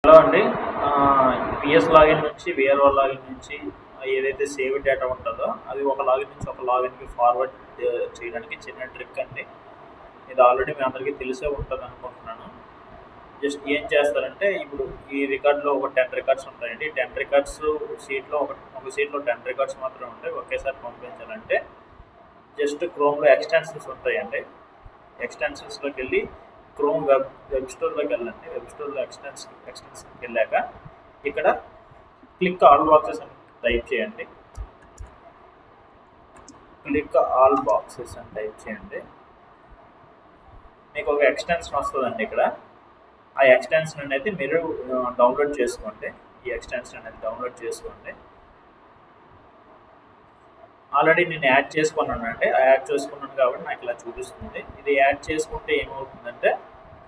Hello అండి. PS login నుంచి VRO login నుంచి ఏదైతే సేవ్ డేటా ఉంటుందో అది ఒక లాగిన్ నుంచి ఒక లాగిన్కి ఫార్వర్డ్ చేయడానికి చిన్న ట్రిక్ అండి. ఇది ఆల్రెడీ మీ అందరికీ తెలిసే ఉంటుంది అనుకుంటున్నాను. జస్ట్ ఏం చేస్తారంటే ఇప్పుడు ఈ రికార్డులో ఒక 10 రికార్డ్స్ ఉంటాయండి. 10 రికార్డ్స్ షీట్లో ఒక షీట్లో 10 రికార్డ్స్ మాత్రమే ఉంటాయి. ఒకేసారి పంపించాలంటే జస్ట్ క్రోమ్లో ఎక్స్టెన్షన్స్ ఉంటాయండి. ఎక్స్టెన్షన్స్లోకి వెళ్ళి క్రోమ్ వెబ్ స్టోర్లోకి వెళ్ళండి. వెబ్ స్టోర్లో ఎక్స్టెన్షన్కి వెళ్ళాక ఇక్కడ క్లిక్ ఆల్ బాక్సెస్ అని టైప్ చేయండి. క్లిక్ ఆల్ బాక్సెస్ అని టైప్ చేయండి. మీకు ఒక ఎక్స్టెన్షన్ వస్తుందండి. ఇక్కడ ఆ ఎక్స్టెన్షన్ అనేది మీరు డౌన్లోడ్ చేసుకోండి. ఈ ఎక్స్టెన్షన్ అనేది డౌన్లోడ్ చేసుకోండి. ఆల్రెడీ నేను యాడ్ చేసుకున్నానంటే యాడ్ చేసుకున్నాను కాబట్టి నాకు ఇలా చూపిస్తుంది. ఇది యాడ్ చేసుకుంటే ఏమవుతుందంటే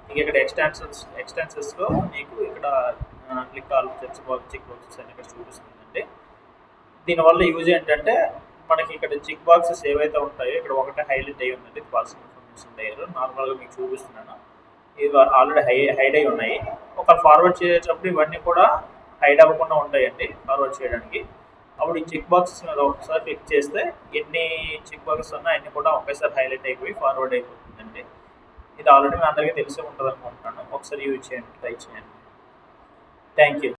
మీకు ఇక్కడ ఎక్స్టెన్షన్స్లో మీకు ఇక్కడ క్లిక్ ఆల్ చెక్ బాక్సెస్ అని ఇక్కడ చూపిస్తుందండి. దీనివల్ల యూజ్ ఏంటంటే మనకి ఇక్కడ చెక్ బాక్సెస్ ఏవైతే ఉంటాయో ఇక్కడ ఒకటే హైలైట్ అయ్యి ఉందండి. పర్సనల్ ఇన్ఫర్మేషన్ లేయర్ నార్మల్గా మీకు చూపిస్తున్నాను. ఇవి ఆల్రెడీ హైడ్ అయి ఉన్నాయి. ఒక ఫార్వర్డ్ చేసేటప్పుడు ఇవన్నీ కూడా హైడ్ అవ్వకుండా ఉంటాయండి ఫార్వర్డ్ చేయడానికి. అప్పుడు ఈ చెక్ బాక్సెస్ మీద ఒకసారి క్లిక్ చేస్తే ఎన్ని చెక్ బాక్సెస్ ఉన్నా అన్ని కూడా ఒకేసారి హైలైట్ అయిపోయి ఫార్వర్డ్ అయిపోతుందండి. ఇది ఆల్రెడీ మీ అందరికీ తెలిసే ఉంటుంది అనుకుంటున్నాను. ఒకసారి యూజ్ చేయండి, ట్రై చేయండి. Thank you.